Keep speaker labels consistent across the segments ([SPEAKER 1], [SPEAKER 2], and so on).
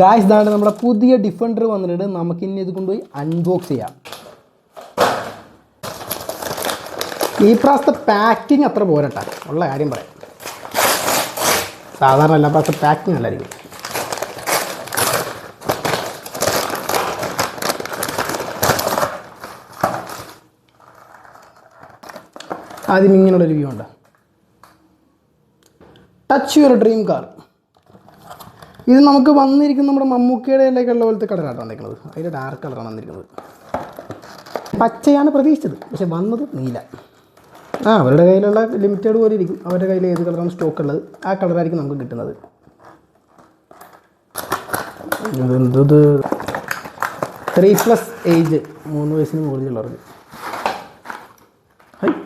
[SPEAKER 1] Guys ഇതാണ് നമ്മുടെ പുതിയ ഡിഫൻഡർ വന്നിട്ടുണ്ട്. നമുക്കിനി ഇത് കൊണ്ടുപോയി അൺബോക്സ് ചെയ്യാം. ഈ പ്രാവശ്യത്തെ പാക്കിങ് അത്ര പോരട്ടെ, ഉള്ള കാര്യം പറയാം. സാധാരണ എല്ലാ പ്രാവശ്യത്തെ പാക്കിങ് അല്ലായിരിക്കും. ആദ്യം ഇങ്ങനെയുള്ളൊരു വ്യൂ ഉണ്ട്. Touch your dream car. ഇത് നമുക്ക് വന്നിരിക്കുന്ന നമ്മുടെ മമ്മൂക്കയുടെ ഉള്ള പോലത്തെ കളറാണ് വന്നിരിക്കുന്നത്. അതിൻ്റെ ഡാർക്ക് കളറാണ് വന്നിരിക്കുന്നത്. പച്ചയാണ് പ്രതീക്ഷിച്ചത്, പക്ഷെ വന്നത് നീല. അവരുടെ കയ്യിലുള്ള ലിമിറ്റഡ് പോലെ ഇരിക്കും. അവരുടെ കയ്യിൽ ഏത് കളറാണ് സ്റ്റോക്ക് ഉള്ളത് ആ കളറായിരിക്കും നമുക്ക് കിട്ടുന്നത്. എന്തത് 3+ ഏജ് 3 വയസ്സിന് മുകളിലുള്ളവർക്ക്.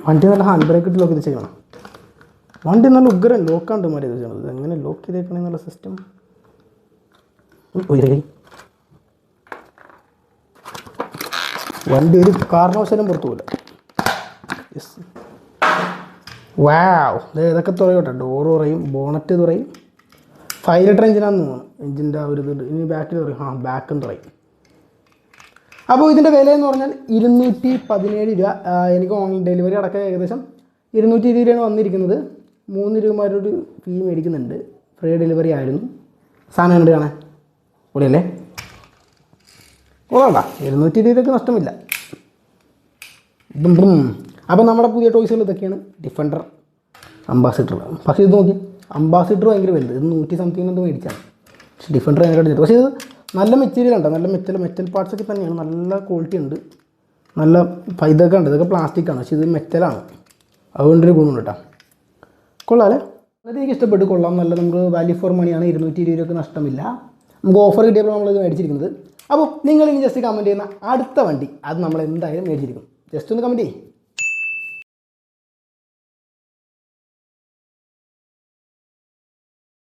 [SPEAKER 1] വണ്ടി നല്ല ഹാൻഡ് ബ്രേക്ക് ഇട്ട് ലോക്ക് ഇത് ചെയ്യണം. വണ്ടി നല്ല ഉഗ്രൻ ലോക്കാണ്ട് മാറി ഇത് ചെയ്യണത്. എങ്ങനെ ലോക്ക് ചെയ്തേക്കണെന്നുള്ള സിസ്റ്റം വണ്ടി ഒരു കാരണവശാലും പുറത്തു പോകില്ല. Yes, wow. ഇതൊക്കെ തുറയോട്ടെ. ഡോറ് തുറയും, ബോണറ്റ് തുറയും. 5 ലിറ്റർ എഞ്ചിനാണെന്ന് തോന്നുന്നു. എഞ്ചിൻ്റെ ഒരു ഇത് ഇനി ബാക്കിൽ തുറയും. ബാക്കും തുറയും. അപ്പോൾ ഇതിൻ്റെ വിലയെന്ന് പറഞ്ഞാൽ 217 രൂപ. എനിക്ക് ഓൺലൈൻ ഡെലിവറി അടക്കം ഏകദേശം 220 രൂപയാണ് വന്നിരിക്കുന്നത്. 3 രൂപമാരൊരു ഫീ മേടിക്കുന്നുണ്ട്. ഫ്രീ ഡെലിവറി ആയിരുന്നു. സാധനം കണ്ട് കാണാൻ പൊളിയല്ലേ? കൊള്ളാണ്ട. 220 രൂപയ്ക്ക് നഷ്ടമില്ല. അപ്പോൾ നമ്മുടെ പുതിയ ടോയ്സുകൾ ഇതൊക്കെയാണ്. Defender, ambassador. പക്ഷേ ഇത് നോക്കി, അംബാസിഡർ ഭയങ്കര വലുത്. ഇത് 100 സംതിങ് എന്തോ മേടിച്ചാണ്. പക്ഷേ ഡിഫൻഡർ ഭയങ്കര എടുത്തിട്ട്. പക്ഷേ ഇത് നല്ല മെറ്റീരിയൽ ഉണ്ട്. നല്ല മെറ്റൽ പാർട്സൊക്കെ തന്നെയാണ്. നല്ല ക്വാളിറ്റി ഉണ്ട്. നല്ല ഇതൊക്കെ ഉണ്ട്. ഇതൊക്കെ പ്ലാസ്റ്റിക്കാണ്, പക്ഷേ ഇത് മെറ്റലാണ്. അതുകൊണ്ടൊരു ഗുണമുണ്ട് കേട്ടോ. കൊള്ളാം അല്ലേ? എന്നിട്ട് എനിക്ക് ഇഷ്ടപ്പെട്ട്. കൊള്ളാം. നല്ല നമുക്ക് വാല്യൂ ഫോർ മണിയാണ്. 220 രൂപയ്ക്ക് നഷ്ടമില്ല. നമുക്ക് ഓഫർ കിട്ടിയപ്പോൾ നമ്മളിത് മേടിച്ചിരിക്കുന്നത്. അപ്പോൾ നിങ്ങൾ ഇനി ജസ്റ്റ് കമൻറ്റ് ചെയ്യുന്ന അടുത്ത വണ്ടി അത് നമ്മൾ എന്തായാലും മേടിച്ചിരിക്കും. ജസ്റ്റ് ഒന്ന് കമൻറ്റ് ചെയ്യും.